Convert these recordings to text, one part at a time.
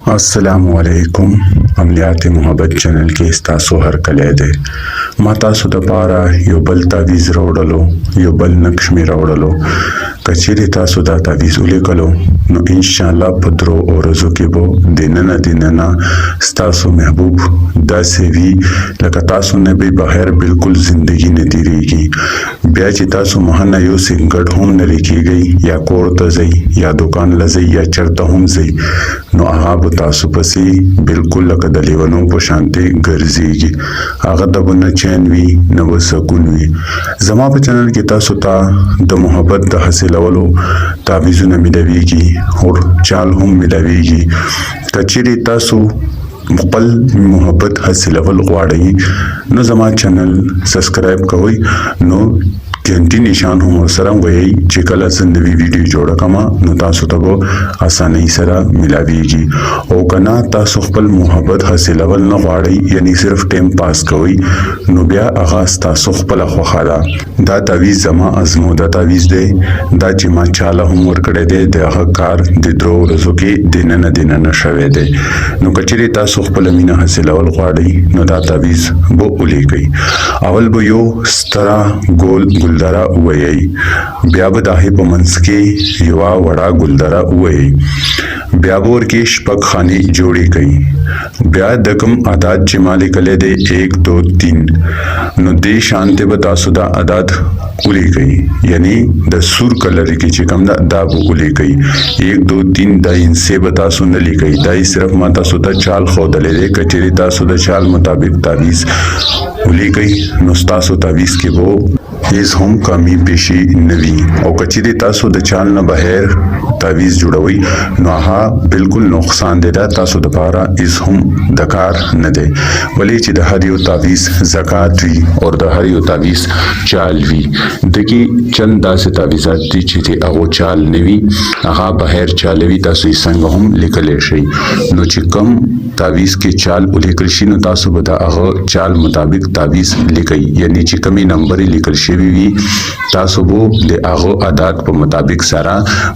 अस्सलामुअलैकुम अमलियात मोहब्बत चैनल के तासो हर कले दे मा तासो द पारा यो बल तावीज़ रावड़लो यो बल नक्श में रावड़लो कचेरी तासो दा तावीज़ उलेकलो नो इंशाअल्लाह पद्रो और रज़ो के बो दिनना तासो महबूब दा से भी लका तासो ने भी बहर बिल्कुल जिंदगी ने दी रहेगी ब्या ची तासो महाना यो से गढ़ होम न लिखी गई या कोर्ट जई या दुकान लजई या चरता होम जई नो आहाब तासो पसी बिल्कुल लका दलेवनों पर शांति गर्जीगी आगा दबना चैन वी न वो सकून वी जमा पे चैनल की तासो ता द मोहब्बत द हासिल अवलो तावीज़ न मिलावीगी और चाल हम मिलावीगी कचेरी तासो मुकल मोहब्बत हासिल अवल गवाड़ी नो जमा चैनल सब्सक्राइब कहोई नो घंटी निशान हो सरम गई चिकला संदवी वीडियो जोड़ा कमा नो तासो तबो आसानी सरा मिलावीगी ओ कना तासो खपल मोहब्बत हासिल अवल न गवाड़ी यानी सिर्फ टाइम पास कहोई नो ब्या आगाज तासो खपल खखादा दा तावीज़ जमा अजमो दा तावीज़ दे दा चिमा चाला होमवर्क करे दे दा कार दे द्रो रजो के दिनना शवे दे नो कचरी तासो खपल मीना हासिल अवल गवाड़ी नो दा तावीज़ बो उली गई अवल बो यो stara गोल गुलदरा उवई ब्या बदाहे पमंस के युवा वड़ा गुलदरा उवई ब्याबोर के शपक खानी जोड़ी गई ब्या दकम आदाद चिमाले कले दे 1 2 3 नो दे शांति बतासुदा आदाद उली गई यानी द सुर कलर की चिकम दा उली गई 1 2 3 दा इनसे बतासु नली गई दाई सिर्फ माता सुदा चाल खोदले दे कचेरी तासुदा चाल मुताबिक तावीज़ उली गई नुस्तासु तावीज़ के वो इस हम कमी पेशी नवी और कचेरी तासु द चाल न बहर तावीज़ जुड़वई नहा बिल्कुल नुकसान दे तासु दपारा इस हम दकार न दे वली ची दहरियो तावीज़ ज़कात वी और दहरियो तावीज़ चाल वी दकी चंद दा से तावीज़ात दी ची थे अगो चाल नवी आहा बहर चालवी तासु संग हम लिखले शई नो ची कम तावीज़ के चाल उलिकल शी नो तासु बदा अगो चाल मुताबिक तावीज़ लिखई यानी ची कमी नंबर लिखल शेवी वी तासु बो दे अगो आदात पर मुताबिक सारा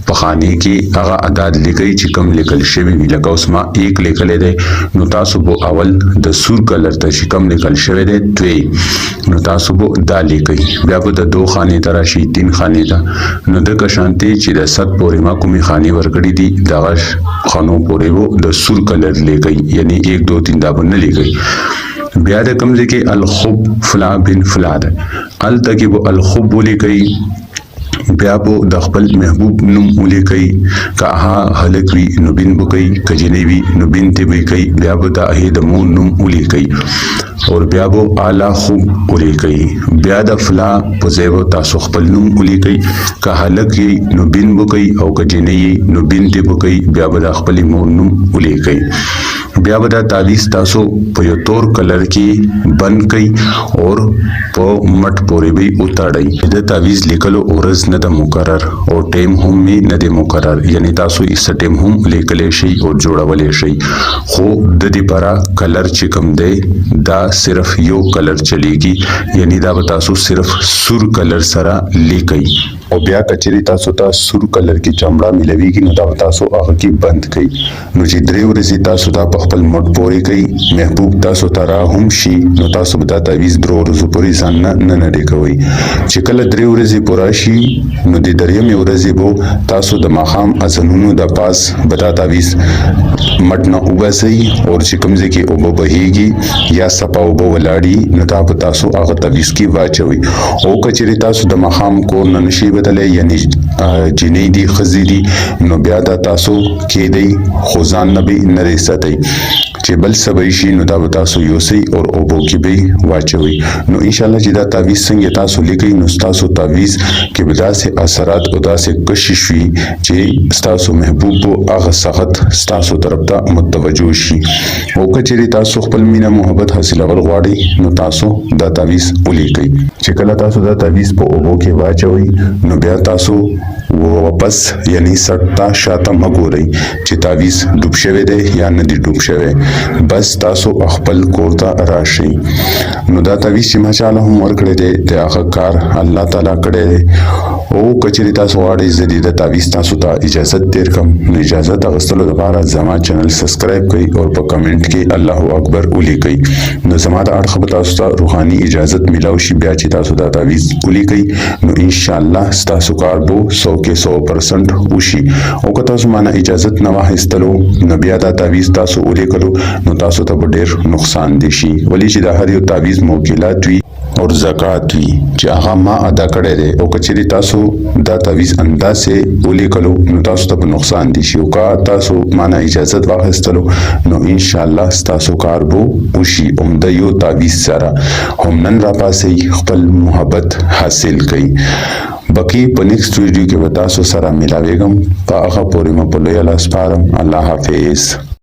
पखाने की आगा आदात लिखई ची कम लिखल शेवी वी लगा उसमा 1 लिखले दे नो तासु बो अवल द सुर कलर त ची कम लिखल शेवे दे 2 नो तासु बो दा लिखई ब्या बो द 2 खाने तराशी 3 खाने ता नो द कशांति ची द 7 पोरे मा कुमी खाने वरकड़ी दी दागश खानों पोरे वो द सुर कलर ले गई यानी 1 2 3 दाबन न ले गई ब्याद कमजे के अलखुब फला बिन फलाद अल तकी वो अलखुब बोली गई ब्याबो दखबल महबूब नुम उले कई कहा हलकवी नुबिन बुकई कजनेवी नुबिन तिबई कई ब्याबो दा अहेद मो नुम उले कई और ब्याबो आला खूब उले कई ब्याद फला पुजेबो तासुखबल नुम उले कई कहलकी नुबिन बुकई और कजनेई नुबिन तिबुकई ब्याबो दखबल मो नुम उले कई ब्याबो दा तावीज़ तासो पयोतोर कलर की बन कई और पो मट पोरे भी उताड़ई इधर तावीज़ लिखलो औरज न द मुकरर और टेम होम में न दे मुकरर यानी तासो इस टेम होम लेकले शई और जोड़ा वले शई खो ददी परा कलर चिकम दे दा सिर्फ यो कलर चलेगी यानी दा बतासो सिर्फ सुर कलर सरा लेकई और ब्या कचेरी तासो ता सुर कलर की चमड़ा मिलवेगी न दा बतासो आग की बंद कई नो जी द्रेव रजी तासो ता पखपल मट पोरे कई महबूब तासो तारा हम शी नो तासो बता तावीज़ द्रो रजो पोरी जानना न देखवई चिकल द्रेव रजी पोराशी नो दी दरिया में उरजी बो तासो द माखाम अजनुनो द पास बता तावीज़ मट न उबा सही और चिकमजे की ओबो बहेगी या सपा ओबो वलाड़ी न ता तासो आग तावीज़ की वाचवी ओ कचेरी तासो द माखाम को ननशी बदले यानी जिने दी खजीदी नो ब्यादा तासो के दई खुजान नबी नरे सतई चे बल सबईशी नो दा बतासो योसई और ओबो की भी वाचवी नो इंशाल्लाह जिदा तावीज़ संग तासो लिखई नो तासो तावीज़ के बदा से असरात उदा से कशिश हुई चे तासो महबूब बो आग सखत तासो तरफ ता मुतवज्जो शी ओ कचेरी तासो खपल मीना मोहब्बत हासिल अवल गवाड़ी नो तासो दा तावीज़ उली गई चे कला तासो दा तावीज़ पो ओबो के वाचवी नो ब्या तासो واپس یعنی سټتا شاته مګورئ چې تعویز ډوب شوی دی یا نه دی ډوب شوی. بس تاسو خپل کور ته راشئ. نو دا تعویز چې ما چاله هم ورکړی دی د هغه کار الله تعالی کړی دی. او کچری تاسو غواړئ زه د تعویز تاسو ته اجازه تیر کم، نو اجازه اخیستلو لپاره زما چینل سبسکرایب کړئ او په کمنټ کې الله اکبر ولیکئ. نو زما د اړخه به تاسو ته روحاني اجازه ملاو شي. بیا چې تاسو دا تعویز ولیکئ نو ان شاء الله ستاسو کار به 100% وشي. او که تاسو مانه اجازه نه واخیستلو نو بیا دا تعویز تاسو ولیکلو نو تاسو ته ډیر نقصان دي شي. ولی چې دا هر یو تعویز موکلات وي او زکات وي چې هغه ما ادا کړی دی. او کچری تاسو دا تعویز اندازې ولیکلو نو تاسو ته نقصان دي شي. او که تاسو مانه اجازه واخیستلو نو ان شاء الله ستاسو کار به وشي. د یو تعویز سره هم نن را پاسئ، خپل محبت حاصل کړئ. بقی په نیکسټ ویډیو کې به تاسو سره ملاویږم. په هغه پورې مې په لوی لاس سپارم. الله حافظ.